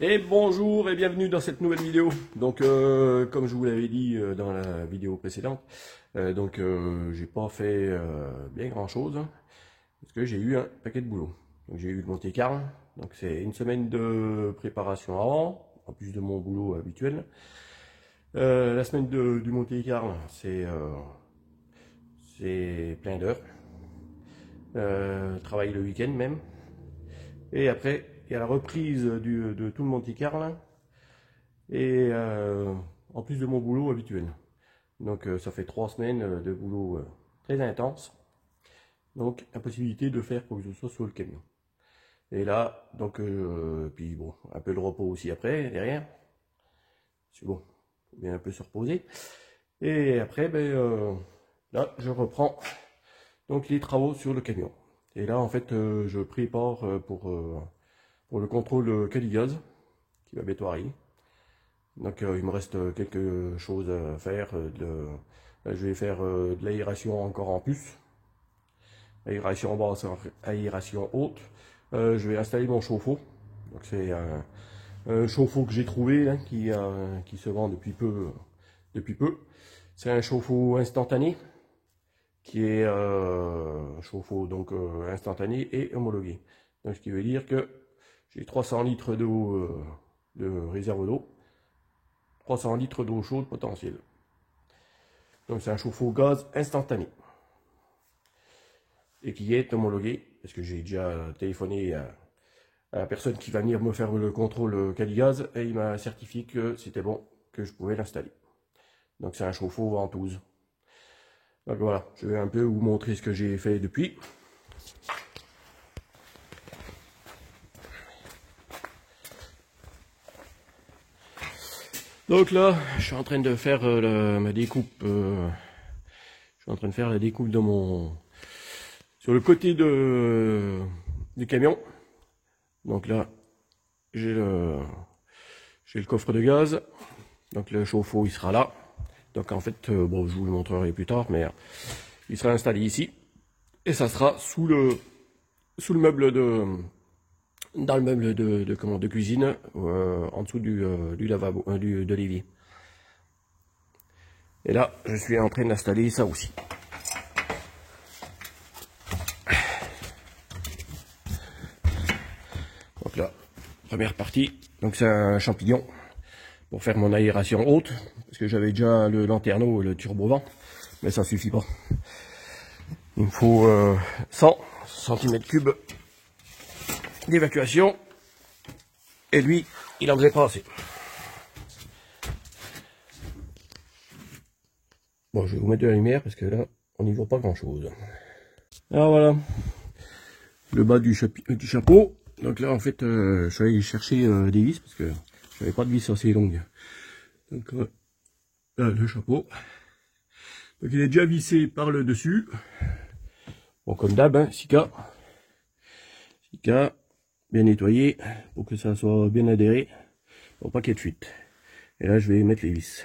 Et bonjour et bienvenue dans cette nouvelle vidéo. Donc comme je vous l'avais dit dans la vidéo précédente, j'ai pas fait bien grand chose parce que j'ai eu un paquet de boulot. Donc j'ai eu le Monte-Carlo, donc c'est une semaine de préparation avant, en plus de mon boulot habituel. La semaine du Monte-Carlo, c'est plein d'heures, travail le week-end même. Et après, il y a la reprise de tout le Monte-Carlo. Et en plus de mon boulot habituel. Donc ça fait 3 semaines de boulot très intense. Donc impossibilité de faire quoi que ce soit sur le camion. Et là, puis bon, un peu de repos aussi après, derrière. C'est bon, faut bien un peu se reposer. Et après, là, je reprends donc les travaux sur le camion. Et là, en fait, je prépare pour le contrôle Caligaz, qui va bientôt arriver. Donc il me reste quelque chose à faire. Là, je vais faire de l'aération encore en plus. Aération basse, aération haute. Je vais installer mon chauffe-eau. Donc c'est un chauffe-eau que j'ai trouvé là, qui se vend depuis peu. C'est un chauffe-eau instantané qui est chauffe-eau donc instantané et homologué. Donc ce qui veut dire que j'ai 300 litres d'eau de réserve d'eau. 300 litres d'eau chaude potentielle. Donc c'est un chauffe-eau gaz instantané. Et qui est homologué, parce que j'ai déjà téléphoné à la personne qui va venir me faire le contrôle Caligaz, et il m'a certifié que c'était bon, que je pouvais l'installer. Donc c'est un chauffe-eau ventouse. Donc voilà, je vais un peu vous montrer ce que j'ai fait depuis. Donc là, je suis en train de faire ma découpe. Je suis en train de faire la découpe de sur le côté du camion. Donc là, j'ai le coffre de gaz. Donc le chauffe-eau, il sera là. Donc en fait, bon, je vous le montrerai plus tard, mais il sera installé ici. Et ça sera sous le meuble dans le meuble de cuisine, en dessous du lavabo, de l'évier. Et là, je suis en train d'installer ça aussi. Donc là, première partie, donc c'est un champignon pour faire mon aération haute, parce que j'avais déjà le lanterneau et le turbo-vent, mais ça suffit pas. Il me faut 100 cm3 d'évacuation, et lui, il en faisait pas assez. Bon, je vais vous mettre de la lumière, parce que là, on n'y voit pas grand-chose. Alors voilà, le bas du chapeau. Donc là, en fait, je suis allé chercher des vis, parce que j'avais pas de vis assez longues. Donc là, le chapeau. Donc il est déjà vissé par le dessus. Bon, comme d'hab, hein, Sika, bien nettoyé, pour que ça soit bien adhéré, pour pas qu'il y ait de fuite. Et là, je vais mettre les vis.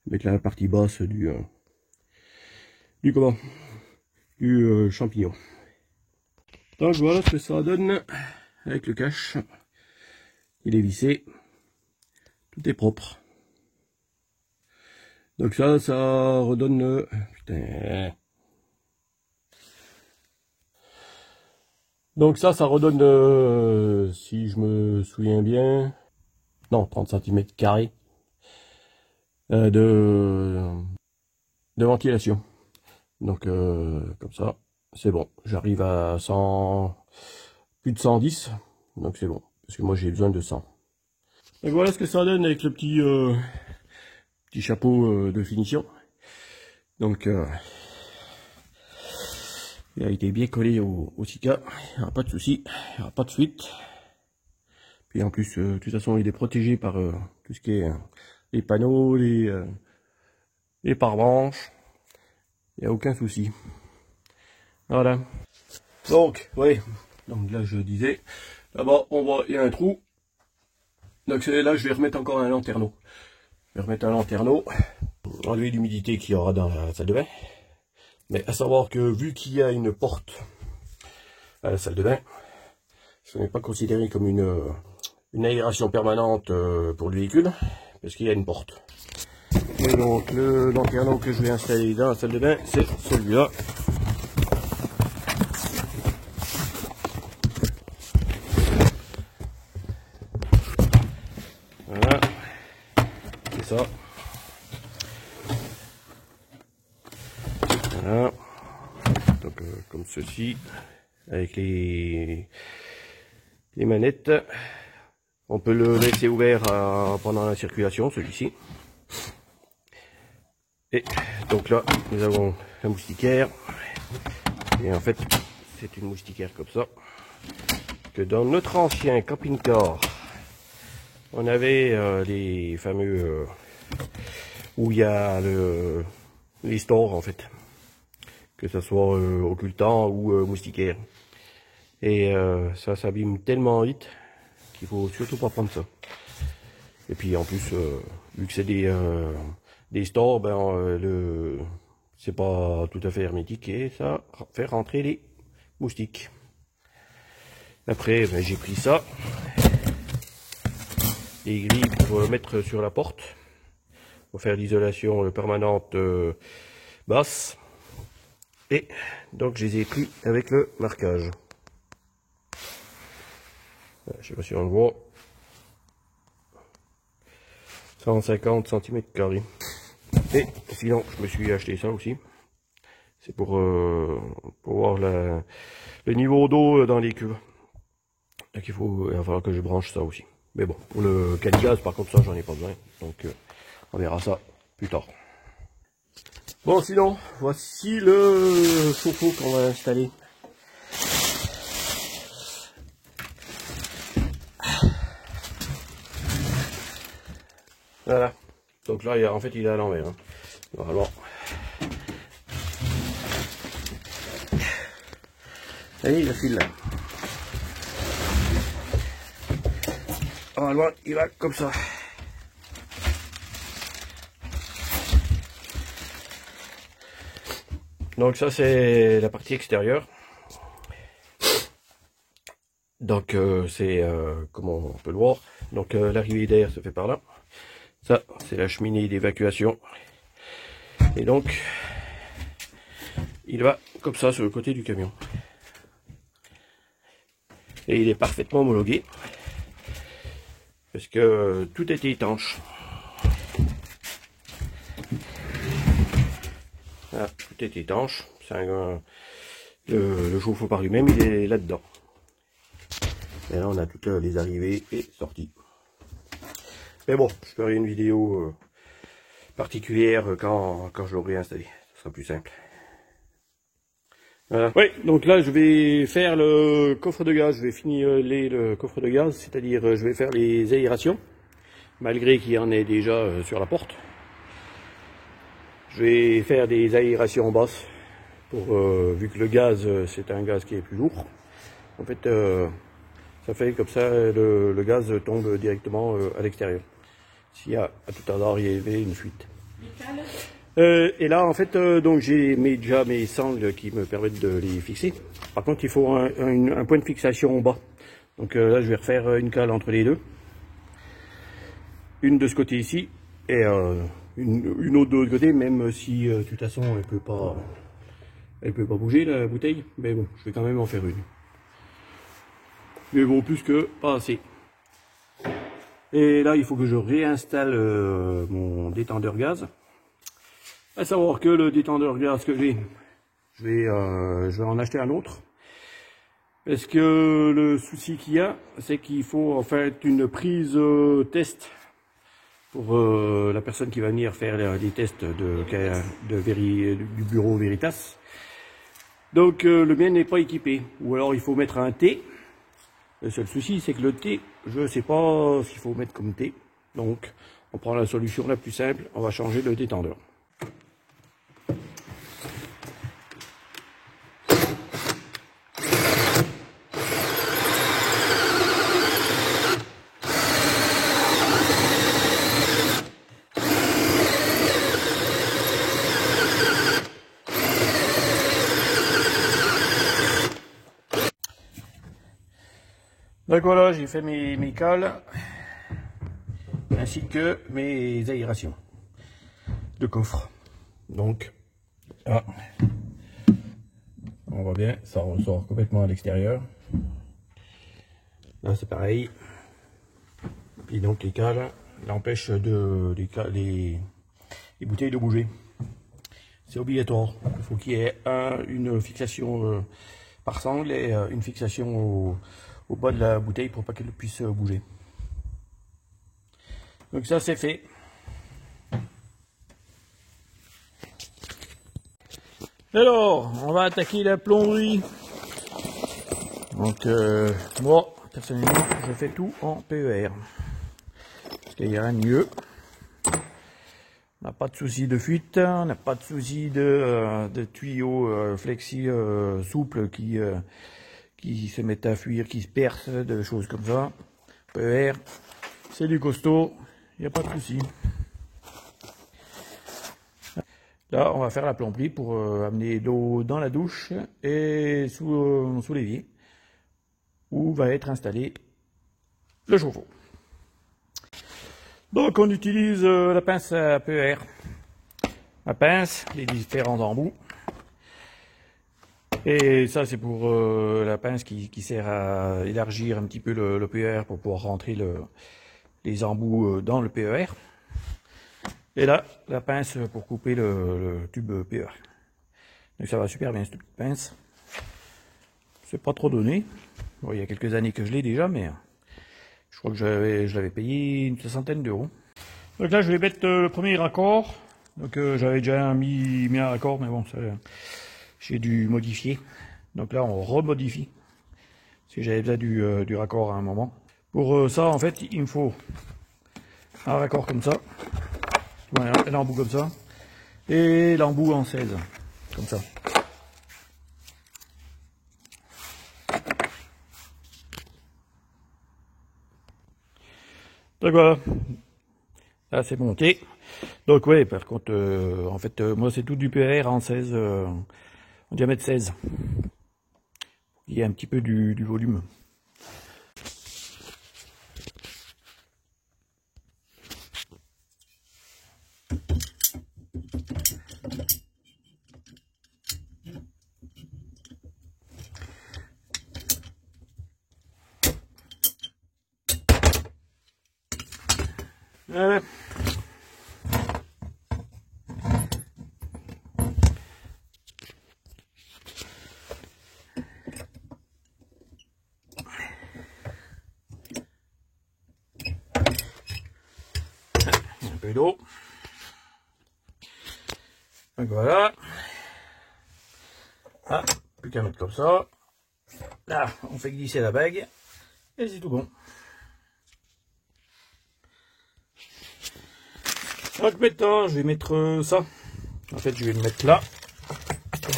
Mettre la partie basse du champignon. Donc voilà ce que ça donne avec le cache. Il est vissé. Tout est propre. Donc ça redonne... putain. Donc ça redonne, si je me souviens bien, non, 30 cm² de ventilation. Donc comme ça, c'est bon. J'arrive à 100, plus de 110, donc c'est bon. Parce que moi j'ai besoin de 100. Donc voilà ce que ça donne avec le petit chapeau de finition. Donc il a été bien collé au Sika, il n'y aura pas de souci, il n'y aura pas de fuite. Puis en plus, de toute façon, il est protégé par tout ce qui est les panneaux, les pare-branches. Il n'y a aucun souci. Voilà. Donc, oui. Donc là, je disais, là-bas, on voit, il y a un trou. Donc là, je vais remettre encore un lanterneau. Je vais remettre un lanterneau. Enlever l'humidité qu'il y aura dans la salle de bain. Mais à savoir que vu qu'il y a une porte à la salle de bain, ce n'est pas considéré comme une une aération permanente pour le véhicule, parce qu'il y a une porte. Et donc le lanterneau que je vais installer dans la salle de bain, c'est celui-là. Voilà, c'est ça. Voilà, donc comme ceci, avec les manettes. On peut le laisser ouvert pendant la circulation, celui-ci. Et donc là, nous avons la moustiquaire. Et en fait, c'est une moustiquaire comme ça. Que dans notre ancien camping-car, on avait les fameux... où il y a les stores en fait. Que ce soit occultant ou moustiquaire. Et ça s'abîme tellement vite qu'il faut surtout pas prendre ça. Et puis en plus, vu que c'est des stores, ben c'est pas tout à fait hermétique et ça fait rentrer les moustiques. Après, ben, j'ai pris ça, les grilles pour mettre sur la porte, pour faire l'isolation permanente basse. Et donc je les ai pris avec le marquage. Je sais pas si on le voit. 150 cm². Et sinon, je me suis acheté ça aussi. C'est pour voir le niveau d'eau dans les cuves. Donc il va falloir que je branche ça aussi. Mais bon, pour le caligaz, par contre, ça, j'en ai pas besoin. Donc on verra ça plus tard. Bon, sinon, voici le chauffe-eau qu'on va installer. Voilà, donc là, en fait, il est à l'envers. Hein. Normalement. Allez, il file là. Normalement, il va comme ça. Donc ça, c'est la partie extérieure. Donc c'est, comment on peut le voir, donc l'arrivée d'air se fait par là. Ça, c'est la cheminée d'évacuation. Et donc, il va comme ça sur le côté du camion. Et il est parfaitement homologué. Parce que tout est étanche. Voilà, tout est étanche. Le chauffe-eau par lui-même, il est là-dedans. Et là, on a toutes les arrivées et sorties. Mais bon, je ferai une vidéo particulière quand je l'aurai installé. Ce sera plus simple. Voilà. Oui, donc là je vais faire le coffre de gaz. Je vais finiler le coffre de gaz, c'est-à-dire je vais faire les aérations, malgré qu'il y en ait déjà sur la porte. Je vais faire des aérations basses, vu que le gaz c'est un gaz qui est plus lourd. En fait, ça fait comme ça, le gaz tombe directement à l'extérieur. S'il y a à tout hasard il y avait une fuite. Et là en fait donc j'ai déjà mes sangles qui me permettent de les fixer. Par contre il faut un point de fixation en bas. Donc là je vais refaire une cale entre les deux. Une de ce côté ici et une autre de l'autre côté, même si de toute façon elle peut pas bouger la bouteille. Mais bon, je vais quand même en faire une. Mais bon, plus que pas assez. Et là, il faut que je réinstalle mon détendeur gaz. À savoir que le détendeur gaz que j'ai, je vais en acheter un autre. Parce que le souci qu'il y a, c'est qu'il faut en fait une prise test pour la personne qui va venir faire les tests du bureau Veritas. Donc le mien n'est pas équipé. Ou alors il faut mettre un T. Le seul souci, c'est que le thé, je ne sais pas ce qu'il faut mettre comme thé. Donc, on prend la solution la plus simple, on va changer le détendeur. Donc voilà, j'ai fait mes cales ainsi que mes aérations de coffre. Donc là, on voit bien, ça ressort complètement à l'extérieur. Là c'est pareil. Et donc les cales l'empêchent les bouteilles de bouger. C'est obligatoire. Il faut qu'il y ait une fixation par sangle et une fixation au bas de la bouteille pour pas qu'elle puisse bouger. Donc ça c'est fait. Alors, on va attaquer la plomberie. Donc moi, personnellement, je fais tout en PER. Parce qu'il y a rien de mieux. On n'a pas de souci de fuite, on n'a pas de souci de tuyaux flexi souples qui se mettent à fuir, qui se percent, de choses comme ça. PER, c'est du costaud, il n'y a pas de souci. Là, on va faire la plomberie pour amener l'eau dans la douche et sous l'évier, où va être installé le chauffe-eau. Donc, on utilise la pince à PER. La pince, les différents embouts. Et ça, c'est pour la pince qui sert à élargir un petit peu le PER pour pouvoir rentrer les embouts dans le PER. Et là, la pince pour couper le tube PER. Donc ça va super bien cette pince. C'est pas trop donné. Bon, il y a quelques années que je l'ai déjà, mais je crois que je l'avais payé une soixantaine d'euros. Donc là, je vais mettre le premier raccord. Donc j'avais déjà mis un raccord, mais bon, j'ai dû modifier. Donc là, on remodifie. Parce que j'avais besoin du raccord à un moment. Pour ça, en fait, il me faut un raccord comme ça. Voilà, un embout comme ça. Et l'embout en 16. Comme ça. Donc voilà. Là, c'est monté. Donc ouais, par contre, en fait, moi, c'est tout du PER en 16. En diamètre 16. Il y a un petit peu du volume. Un peu d'eau. Donc voilà. Ah, plus qu'à mettre comme ça. Là, on fait glisser la bague. Et c'est tout bon. Donc maintenant, je vais mettre ça. En fait, je vais le mettre là.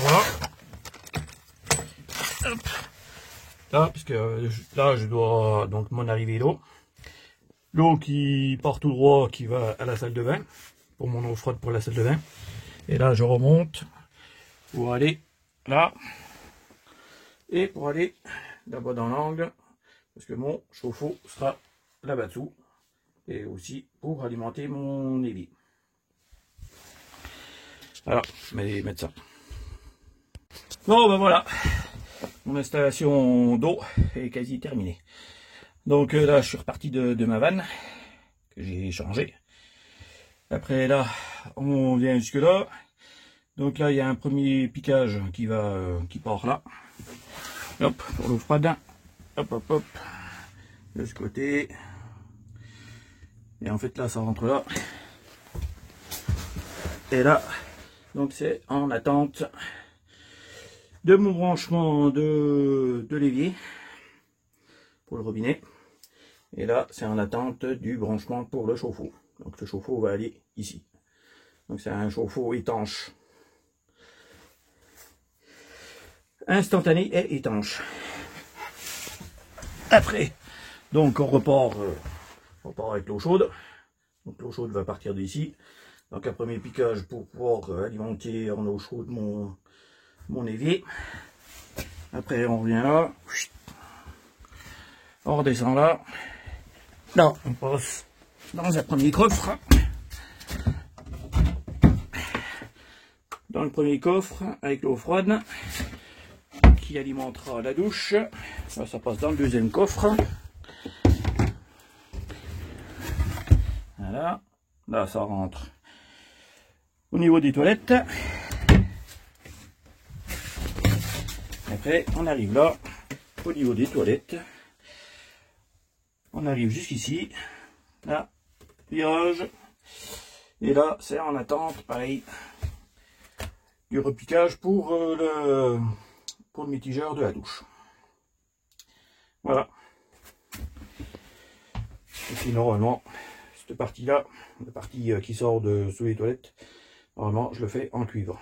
Voilà. Hop. Là, parce que là, je dois donc mon arrivée d'eau. L'eau qui part tout droit, qui va à la salle de bain. Pour mon eau froide pour la salle de bain. Et là, je remonte pour aller là. Et pour aller là-bas dans l'angle. Parce que mon chauffe-eau sera là-bas dessous. Et aussi pour alimenter mon évier. Alors, je vais mettre ça. Bon, ben voilà. Mon installation d'eau est quasi terminée. Donc là, je suis reparti de ma vanne que j'ai changée. Après là, on vient jusque là. Donc là, il y a un premier piquage qui part là. Hop, pour l'eau froide. Hop, hop, hop. De ce côté. Et en fait là, ça rentre là. Et là, donc c'est en attente de mon branchement de l'évier pour le robinet. Et là, c'est en attente du branchement pour le chauffe-eau. Donc le chauffe-eau va aller ici. Donc c'est un chauffe-eau étanche. Instantané et étanche. Après, donc on repart avec l'eau chaude. Donc l'eau chaude va partir d'ici. Donc un premier piquage pour pouvoir alimenter en eau chaude mon évier. Après on revient là. On redescend là. Là, on passe dans un premier coffre. Dans le premier coffre, avec l'eau froide, qui alimentera la douche. Là, ça passe dans le deuxième coffre. Voilà. Là, ça rentre au niveau des toilettes. Après, on arrive là, au niveau des toilettes. On arrive jusqu'ici. Là, virage. Et là, c'est en attente, pareil, du repiquage pour le mitigeur de la douche. Voilà. Et puis normalement, cette partie-là, la partie qui sort de sous les toilettes, normalement, je le fais en cuivre.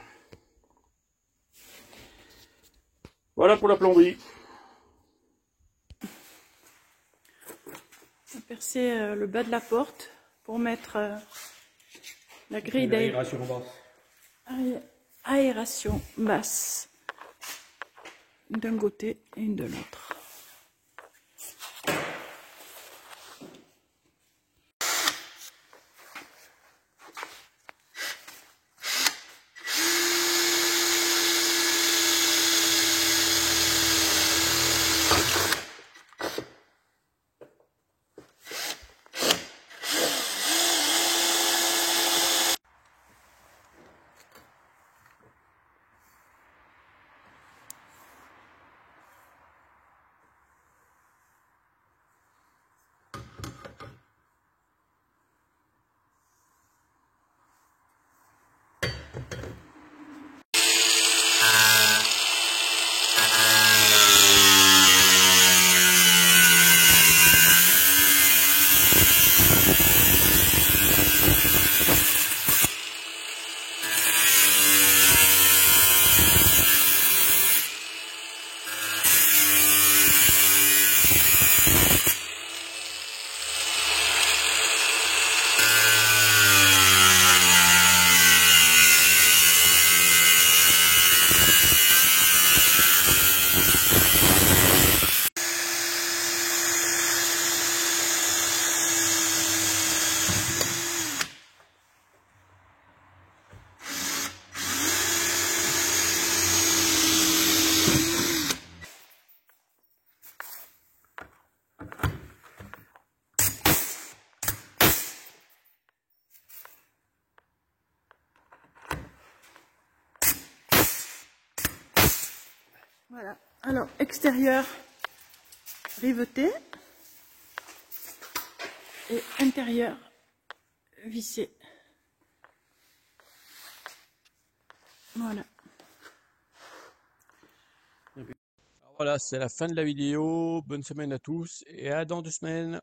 Voilà pour la plomberie. On a percé le bas de la porte pour mettre la grille d'aération basse. Aération basse d'un côté et de l'autre. Voilà, alors extérieur riveté et intérieur vissé. Voilà. Voilà, c'est la fin de la vidéo. Bonne semaine à tous et à dans 2 semaines.